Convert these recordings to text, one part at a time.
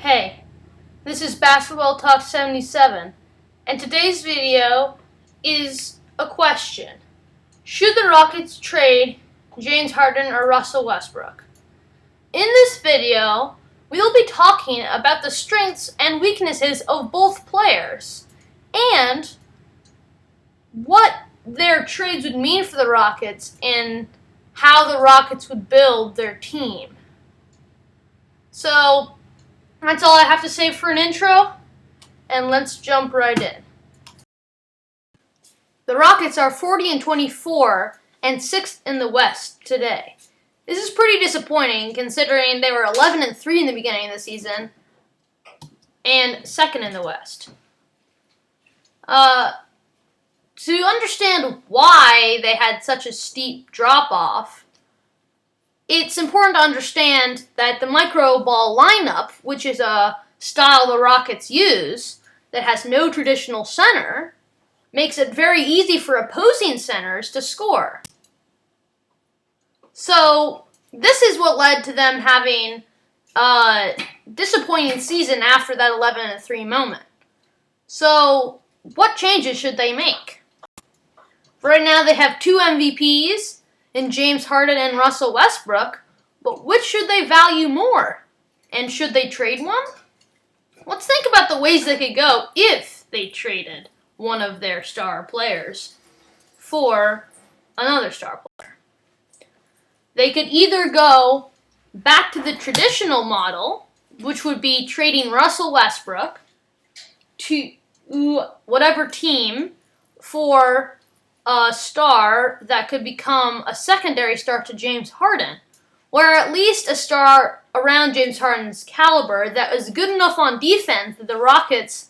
Hey, this is Basketball Talk 77, and today's video is a question. Should the Rockets trade James Harden or Russell Westbrook? In this video, we'll be talking about the strengths and weaknesses of both players, and what their trades would mean for the Rockets and how the Rockets would build their team. So, that's all I have to say for an intro, and let's jump right in. The Rockets are 40-24 and 6th in the West today. This is pretty disappointing considering they were 11-3 in the beginning of the season and 2nd in the West. To understand why they had such a steep drop-off, it's important to understand that the micro ball lineup, which is a style the Rockets use that has no traditional center, makes it very easy for opposing centers to score. So this is what led to them having a disappointing season after that 11-3 moment. So what changes should they make? Right now they have 2 MVPs in James Harden and Russell Westbrook, but which should they value more? And should they trade one? Let's think about the ways they could go if they traded one of their star players for another star player. They could either go back to the traditional model, which would be trading Russell Westbrook to whatever team for a star that could become a secondary star to James Harden, or at least a star around James Harden's caliber that is good enough on defense that the Rockets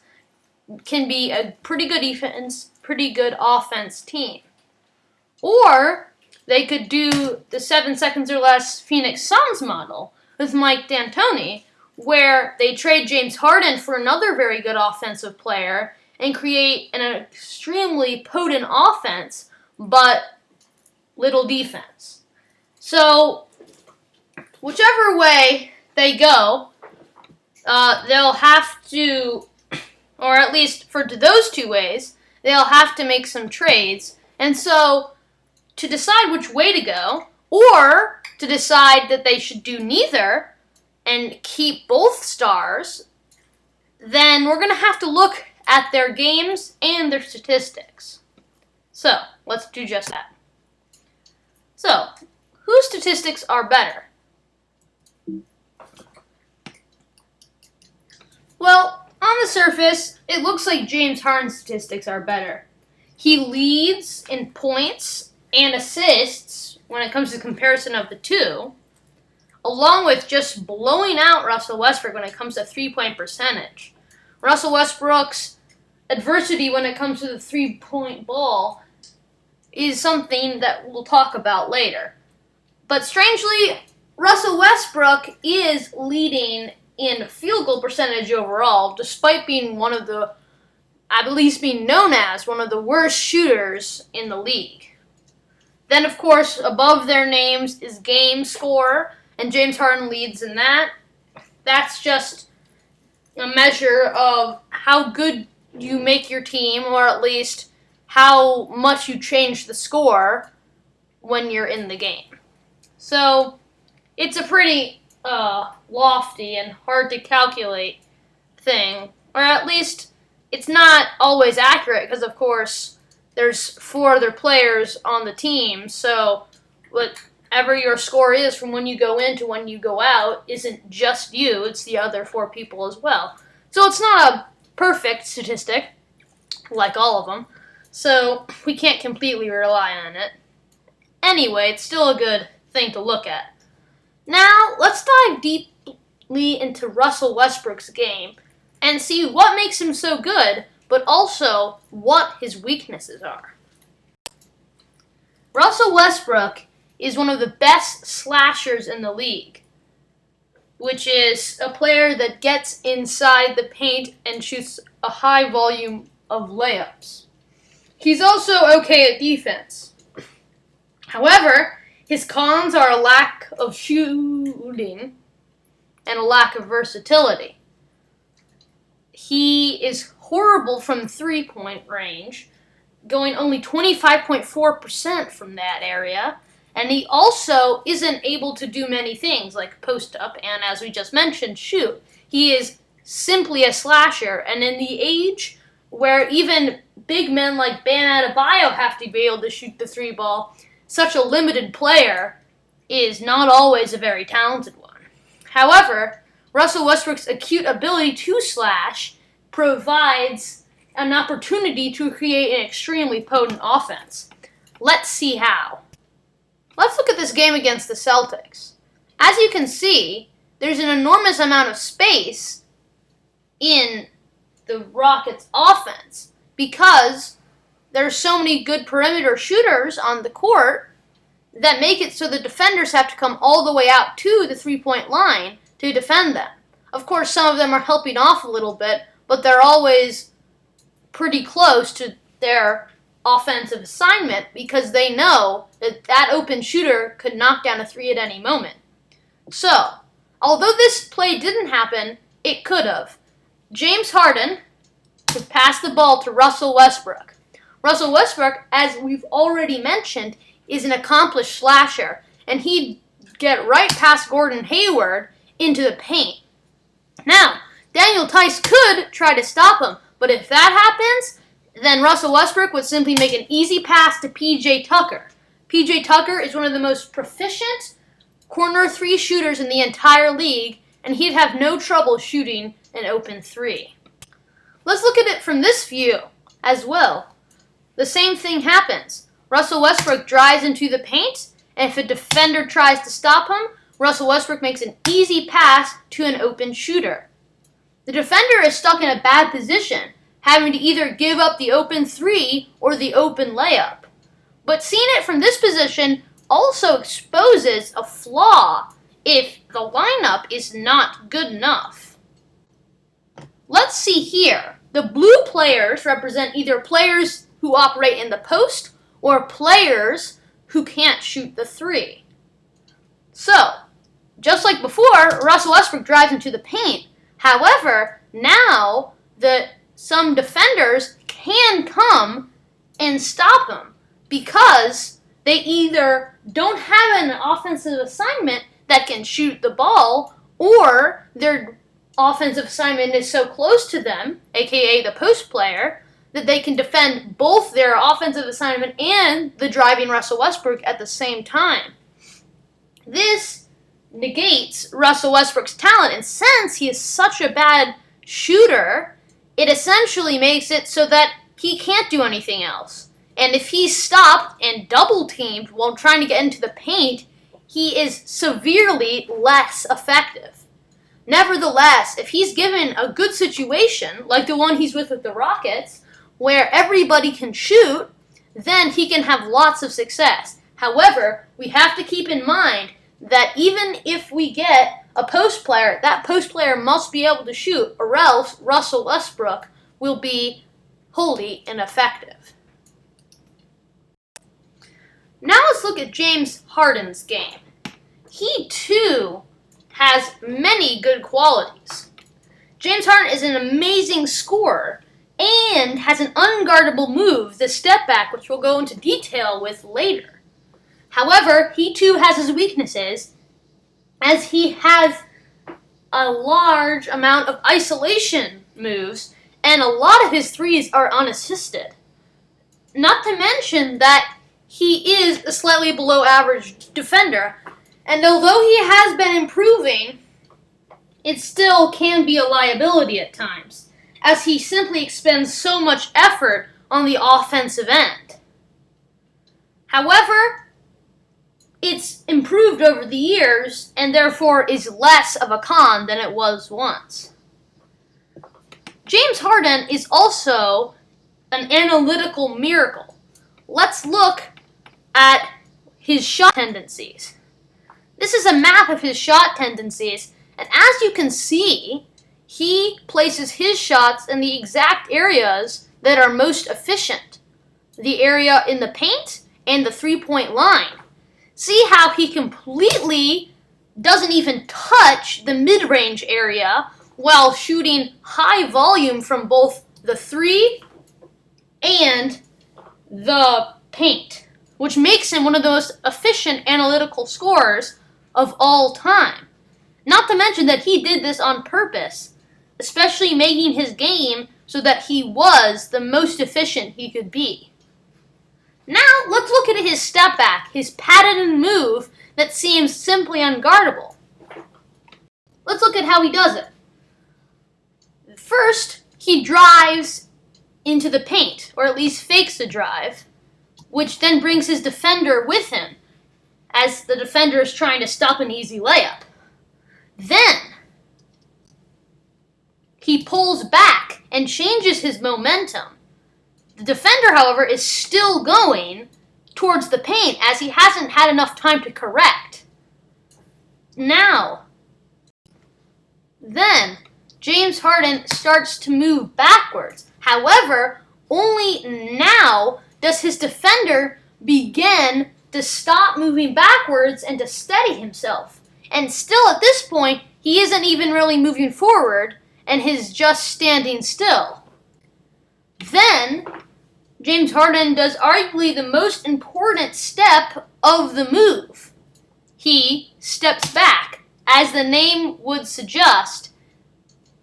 can be a pretty good defense, pretty good offense team. Or they could do the 7 seconds or less Phoenix Suns model with Mike D'Antoni, where they trade James Harden for another very good offensive player and create an extremely potent offense, but little defense. So, whichever way they go, they'll have to, or at least for those 2 ways, they'll have to make some trades. And so, to decide which way to go, or to decide that they should do neither and keep both stars, then we're going to have to look at their games and their statistics. So, let's do just that. So, whose statistics are better? Well, on the surface, it looks like James Harden's statistics are better. He leads in points and assists when it comes to comparison of the 2, along with just blowing out Russell Westbrook when it comes to three-point percentage. Russell Westbrook's adversity when it comes to the three-point ball is something that we'll talk about later. But strangely, Russell Westbrook is leading in field goal percentage overall, despite being one of the, at least being known as, one of the worst shooters in the league. Then, of course, above their names is game score, and James Harden leads in that. That's just a measure of how good you make your team, or at least how much you change the score when you're in the game. So, it's a pretty lofty and hard to calculate thing, or at least it's not always accurate because, of course, there's 4 other players on the team, so whatever your score is from when you go in to when you go out isn't just you, it's the other 4 people as well. So it's not a perfect statistic, like all of them, so we can't completely rely on it. Anyway, it's still a good thing to look at. Now, let's dive deeply into Russell Westbrook's game and see what makes him so good, but also what his weaknesses are. Russell Westbrook is one of the best slashers in the league, which is a player that gets inside the paint and shoots a high volume of layups. He's also okay at defense. However, his cons are a lack of shooting and a lack of versatility. he is horrible from three-point range, going only 25.4% from that area. And he also isn't able to do many things like post up and, as we just mentioned, shoot. He is simply a slasher. And in the age where even big men like Bam Adebayo have to be able to shoot the three ball, such a limited player is not always a very talented one. However, Russell Westbrook's acute ability to slash provides an opportunity to create an extremely potent offense. Let's see how. Let's look at this game against the Celtics. As you can see, there's an enormous amount of space in the Rockets' offense because there's so many good perimeter shooters on the court that make it so the defenders have to come all the way out to the three-point line to defend them. Of course, some of them are helping off a little bit, but they're always pretty close to their offensive assignment because they know that that open shooter could knock down a three at any moment. So, although this play didn't happen, it could have. James Harden could pass the ball to Russell Westbrook. Russell Westbrook, as we've already mentioned, is an accomplished slasher, and he'd get right past Gordon Hayward into the paint. Now, Daniel Tice could try to stop him, but if that happens, then Russell Westbrook would simply make an easy pass to P.J. Tucker. P.J. Tucker is one of the most proficient corner three shooters in the entire league, and he'd have no trouble shooting an open three. Let's look at it from this view as well. The same thing happens. Russell Westbrook drives into the paint, and if a defender tries to stop him, Russell Westbrook makes an easy pass to an open shooter. The defender is stuck in a bad position, having to either give up the open three or the open layup. But seeing it from this position also exposes a flaw if the lineup is not good enough. Let's see here. The blue players represent either players who operate in the post or players who can't shoot the three. So, just like before, Russell Westbrook drives into the paint. However, now some defenders can come and stop him because they either don't have an offensive assignment that can shoot the ball, or their offensive assignment is so close to them, aka the post player, that they can defend both their offensive assignment and the driving Russell Westbrook at the same time. This negates Russell Westbrook's talent, and since he is such a bad shooter, it essentially makes it so that he can't do anything else. And if he's stopped and double-teamed while trying to get into the paint, he is severely less effective. Nevertheless, if he's given a good situation, like the one he's with the Rockets, where everybody can shoot, then he can have lots of success. However, we have to keep in mind that even if we get a post player, that post player must be able to shoot, or else Russell Westbrook will be wholly ineffective. Now let's look at James Harden's game. He too has many good qualities. James Harden is an amazing scorer and has an unguardable move, the step back, which we'll go into detail with later. However, he too has his weaknesses, as he has a large amount of isolation moves, and a lot of his threes are unassisted. Not to mention that he is a slightly below average defender, and although he has been improving, it still can be a liability at times, as he simply expends so much effort on the offensive end. However, it's improved over the years, and therefore is less of a con than it was once. James Harden is also an analytical miracle. Let's look at his shot tendencies. This is a map of his shot tendencies, and as you can see, he places his shots in the exact areas that are most efficient. The area in the paint and the three-point line. See how he completely doesn't even touch the mid-range area while shooting high volume from both the three and the paint, which makes him one of the most efficient analytical scorers of all time. Not to mention that he did this on purpose, especially making his game so that he was the most efficient he could be. Now, let's look at his step back, his patented move that seems simply unguardable. Let's look at how he does it. First, he drives into the paint, or at least fakes the drive, which then brings his defender with him, as the defender is trying to stop an easy layup. Then, he pulls back and changes his momentum. The defender, however, is still going towards the paint as he hasn't had enough time to correct. Then, James Harden starts to move backwards. However, only now does his defender begin to stop moving backwards and to steady himself. And still at this point, he isn't even really moving forward and he's just standing still. Then, James Harden does arguably the most important step of the move. He steps back, as the name would suggest.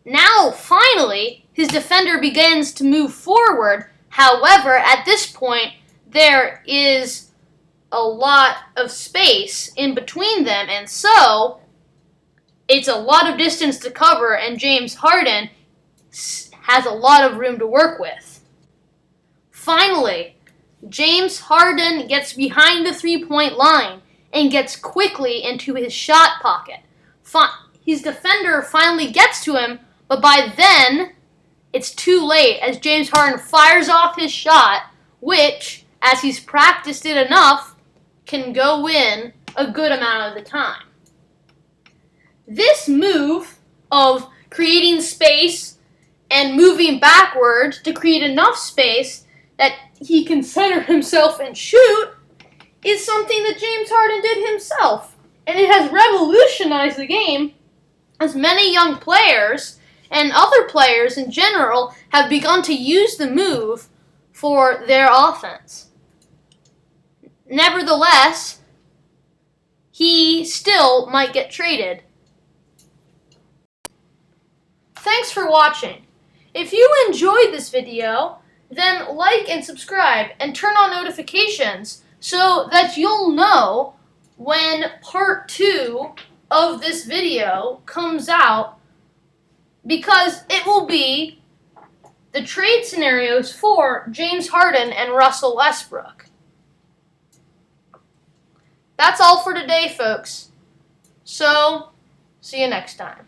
Now, finally, his defender begins to move forward. However, at this point, there is a lot of space in between them, and so it's a lot of distance to cover, and James Harden has a lot of room to work with. Finally, James Harden gets behind the three-point line and gets quickly into his shot pocket. His defender finally gets to him, but by then, it's too late as James Harden fires off his shot, which, as he's practiced it enough, can go in a good amount of the time. This move of creating space and moving backward to create enough space that he can center himself and shoot is something that James Harden did himself. And it has revolutionized the game as many young players and other players in general have begun to use the move for their offense. Nevertheless, he still might get traded. Thanks for watching. If you enjoyed this video, then like and subscribe and turn on notifications so that you'll know when part 2 of this video comes out, because it will be the trade scenarios for James Harden and Russell Westbrook. That's all for today, folks. So, see you next time.